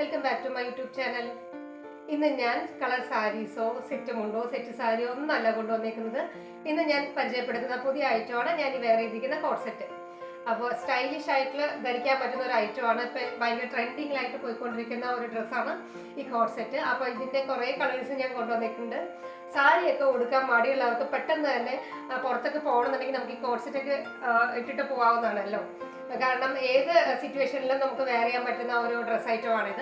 Welcome back to my YouTube channel. ഇന്ന് ഞാൻ colour സാരീസോ സെറ്റ് മുണ്ടോ സെറ്റ് സാരിയോ ഒന്നല്ല കൊണ്ടുവന്നിരിക്കുന്നത്. ഇന്ന് ഞാൻ പരിചയപ്പെടുത്തുന്ന പുതിയ ഐറ്റമാണ് ഞാൻ ഈ വേറെ ചെയ്തിരിക്കുന്ന കോട്ട് സെറ്റ്. അപ്പോൾ സ്റ്റൈലിഷ് ആയിട്ട് ധരിക്കാൻ പറ്റുന്ന ഒരു ഐറ്റമാണ്. ഇപ്പം ഭയങ്കര ട്രെൻഡിങ്ങിലായിട്ട് പോയിക്കൊണ്ടിരിക്കുന്ന ഒരു ഡ്രസ്സാണ് ഈ കോട്ട് സെറ്റ്. അപ്പോൾ ഇതിൻ്റെ കുറേ കളേഴ്സ് ഞാൻ കൊണ്ടുവന്നിട്ടുണ്ട്. സാരിയൊക്കെ ഉടുക്കാൻ മടിയുള്ളവർക്ക് പെട്ടെന്ന് തന്നെ പുറത്തൊക്കെ പോകണമെന്നുണ്ടെങ്കിൽ നമുക്ക് ഈ കോട്ട് സെറ്റൊക്കെ ഇട്ടിട്ട് പോകാവുന്നതാണല്ലോ. കാരണം ഏത് സിറ്റുവേഷനിലും നമുക്ക് വെയർ ചെയ്യാൻ പറ്റുന്ന ഒരു ഡ്രസ് ഐറ്റമാണിത്.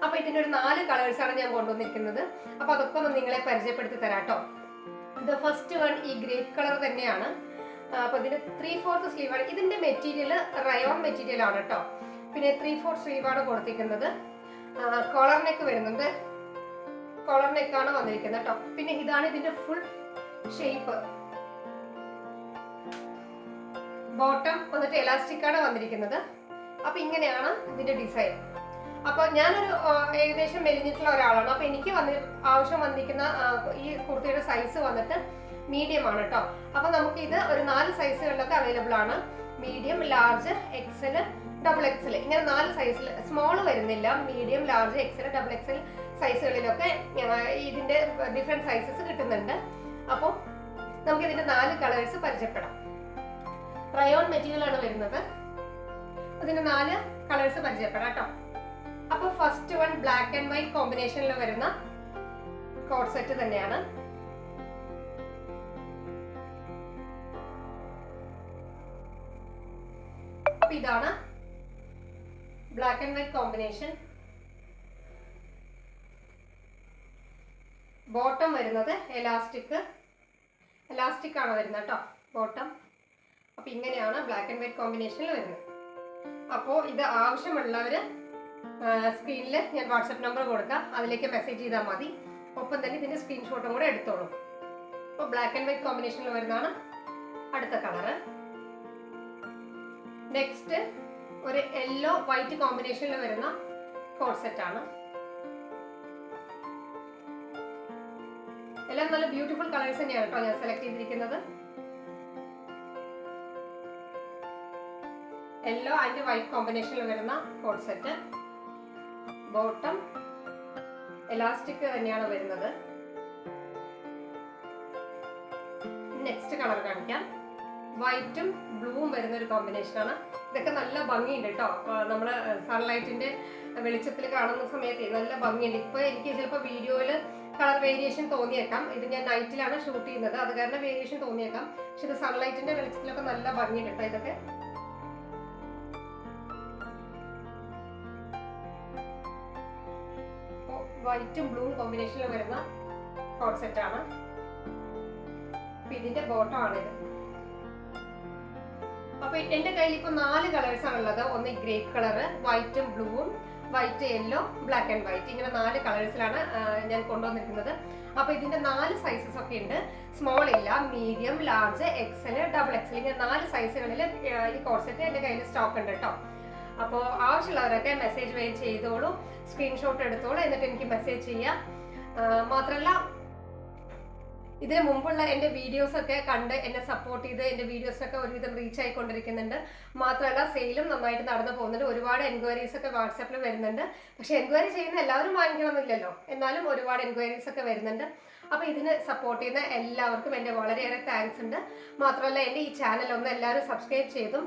അപ്പോൾ ഇതിൻ്റെ ഒരു 4 കളേഴ്സാണ് ഞാൻ കൊണ്ടുവന്നിരിക്കുന്നത്. അപ്പോൾ അതൊക്കെ ഒന്ന് നിങ്ങളെ പരിചയപ്പെടുത്തി തരാം കേട്ടോ. ഇത് ഫസ്റ്റ് വൺ ഈ ഗ്രേപ്പ് കളർ തന്നെയാണ്. അപ്പോൾ ഇതിന് 3/4 സ്ലീവാണ്. ഇതിൻ്റെ മെറ്റീരിയൽ റയോൺ മെറ്റീരിയൽ ആണ് കേട്ടോ. പിന്നെ 3/4 സ്ലീവാണ് കൊടുത്തിരിക്കുന്നത്. കോളർ നെക്ക് വരുന്നുണ്ട്. കോളർ നെക്കാണ് വന്നിരിക്കുന്നത് കേട്ടോ. പിന്നെ ഇതാണ് ഇതിൻ്റെ ഫുൾ ഷേപ്പ്. ബോട്ടം വന്നിട്ട് എലാസ്റ്റിക് ആണ് വന്നിരിക്കുന്നത്. അപ്പൊ ഇങ്ങനെയാണ് ഇതിന്റെ ഡിസൈൻ. അപ്പൊ ഞാനൊരു ഏകദേശം മെലിഞ്ഞിട്ടുള്ള ഒരാളാണ്. അപ്പൊ എനിക്ക് ആവശ്യം വന്നിരിക്കുന്ന ഈ കുർത്തിയുടെ സൈസ് വന്നിട്ട് മീഡിയം ആണ് കേട്ടോ. അപ്പൊ നമുക്ക് ഇത് ഒരു 4 സൈസുകളിലൊക്കെ അവൈലബിൾ ആണ്. Medium, large, XL, double XL, ഇങ്ങനെ 4 സൈസിൽ. സ്മോൾ വരുന്നില്ല. Medium, large, XL, double XL സൈസുകളിലൊക്കെ ഇതിന്റെ ഡിഫറെന്റ് സൈസസ് കിട്ടുന്നുണ്ട്. അപ്പോൾ നമുക്ക് ഇതിന്റെ 4 കളേഴ്സ് പരിചയപ്പെടാം. റയോൺ മെറ്റീരിയൽ ആണ് വരുന്നത്. അതിന്റെ 4 കളേഴ്സ് പരിചയപ്പെടാം കേട്ടോ. അപ്പൊ first one black and white കോമ്പിനേഷനിൽ വരുന്ന കോട്ട് സെറ്റ് തന്നെയാണ്. അപ്പൊ ഇതാണ് black and white combination. Bottom വരുന്നത് എലാസ്റ്റിക് ആണ് വരുന്നത് കേട്ടോ. ബോട്ടം അപ്പോൾ ഇങ്ങനെയാണ് ബ്ലാക്ക് ആൻഡ് വൈറ്റ് കോമ്പിനേഷനിൽ വരുന്നത്. അപ്പോൾ ഇത് ആവശ്യമുള്ളവർ സ്ക്രീനിൽ ഞാൻ വാട്സപ്പ് നമ്പർ കൊടുക്കാം, അതിലേക്ക് മെസ്സേജ് ചെയ്താൽ മതി. ഒപ്പം തന്നെ ഇതിൻ്റെ സ്ക്രീൻഷോട്ടും കൂടെ എടുത്തോളൂ. അപ്പോൾ ബ്ലാക്ക് ആൻഡ് വൈറ്റ് കോമ്പിനേഷനിൽ വരുന്നതാണ് അടുത്ത കളറ്. നെക്സ്റ്റ് ഒരു യെല്ലോ വൈറ്റ് കോമ്പിനേഷനിൽ വരുന്ന കോട്ട് സെറ്റ് ആണ്. എല്ലാം നല്ല ബ്യൂട്ടിഫുൾ കളേഴ്സ് തന്നെയാണ് കേട്ടോ ഞാൻ സെലക്ട് ചെയ്തിരിക്കുന്നത്. യെല്ലോ ആൻഡ് വൈറ്റ് കോമ്പിനേഷനിൽ വരുന്ന കോട്ട് സെറ്റ്. ബോട്ടം എലാസ്റ്റിക് തന്നെയാണ് വരുന്നത്. നെക്സ്റ്റ് കളർ കാണിക്കാം. വൈറ്റും ബ്ലൂവും വരുന്ന ഒരു കോമ്പിനേഷനാണ്. ഇതൊക്കെ നല്ല ഭംഗിയുണ്ട് കേട്ടോ. നമ്മള് സൺലൈറ്റിന്റെ വെളിച്ചത്തിൽ കാണുന്ന സമയത്ത് നല്ല ഭംഗിയുണ്ട്. ഇപ്പൊ എനിക്ക് ചിലപ്പോൾ വീഡിയോയിൽ കളർ വേരിയേഷൻ തോന്നിയേക്കാം. ഇത് ഞാൻ നൈറ്റിലാണ് ഷൂട്ട് ചെയ്യുന്നത്, അത് കാരണം വേരിയേഷൻ തോന്നിയേക്കാം. പക്ഷെ ഇത് സൺലൈറ്റിന്റെ വെളിച്ചത്തിലൊക്കെ നല്ല ഭംഗിയുണ്ട് കേട്ടോ. ഇതൊക്കെ വൈറ്റും ബ്ലൂവും കോമ്പിനേഷനിൽ വരുന്ന കോട്ട് സെറ്റ് ആണ്. ഇതിന്റെ ബോട്ടം ആണിത്. അപ്പൊ എന്റെ കയ്യിൽ ഇപ്പൊ 4 കളേഴ്സ് ആണുള്ളത്. ഒന്ന് ഗ്രേപ്പ് കളറ്, വൈറ്റും ബ്ലൂവും, white, yellow, black and white, ഇങ്ങനെ 4 കളേഴ്സിലാണ് ഞാൻ കൊണ്ടുവന്നിരിക്കുന്നത്. അപ്പൊ ഇതിന്റെ 4 സൈസസ് ഒക്കെ ഉണ്ട്. സ്മോൾ ഇല്ല, medium, large, XL, double XL, ഇങ്ങനെ 4 സൈസുകളിൽ ഈ കോട്ട് സെറ്റ് എന്റെ കയ്യിൽ സ്റ്റോക്ക് ഉണ്ട് കേട്ടോ. അപ്പോൾ ആവശ്യമുള്ളവരൊക്കെ മെസ്സേജ് വേഗം ചെയ്തോളൂ, സ്ക്രീൻഷോട്ട് എടുത്തോളൂ, എന്നിട്ട് എനിക്ക് മെസ്സേജ് ചെയ്യാം. മാത്രമല്ല ഇതിന് മുമ്പുള്ള എൻ്റെ വീഡിയോസൊക്കെ കണ്ട് എന്നെ സപ്പോർട്ട് ചെയ്ത് എൻ്റെ വീഡിയോസൊക്കെ ഒരുവിധം റീച്ച് ആയിക്കൊണ്ടിരിക്കുന്നുണ്ട്. മാത്രമല്ല സെയിലും നന്നായിട്ട് നടന്നു പോകുന്നുണ്ട്. ഒരുപാട് എൻക്വയറീസ് ഒക്കെ വാട്സാപ്പിൽ വരുന്നുണ്ട്. പക്ഷെ എൻക്വയറി ചെയ്യുന്ന എല്ലാവരും വാങ്ങിക്കണമെന്നില്ലല്ലോ, എന്നാലും ഒരുപാട് എൻക്വയറീസ് ഒക്കെ വരുന്നുണ്ട്. അപ്പോൾ ഇതിന് സപ്പോർട്ട് ചെയ്യുന്ന എല്ലാവർക്കും എൻ്റെ വളരെയേറെ താങ്ക്സ് ഉണ്ട്. മാത്രമല്ല എൻ്റെ ഈ ചാനൽ ഒന്ന് എല്ലാവരും സബ്സ്ക്രൈബ് ചെയ്തും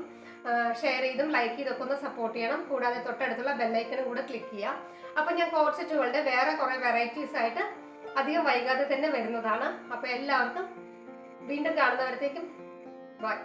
ഷെയർ ചെയ്തും ലൈക്ക് ചെയ്തൊക്കെ ഒന്ന് സപ്പോർട്ട് ചെയ്യണം. കൂടാതെ തൊട്ടടുത്തുള്ള ബെല്ലൈക്കനും കൂടെ ക്ലിക്ക് ചെയ്യാം. അപ്പോൾ ഞാൻ കോട്ട് സെറ്റുകളുടെ വേറെ കുറേ വെറൈറ്റീസ് ആയിട്ട് അധികം വൈകാതെ തന്നെ വരുന്നതാണ്. അപ്പോൾ എല്ലാവർക്കും വീണ്ടും കാണുന്നവരത്തേക്കും ബൈ.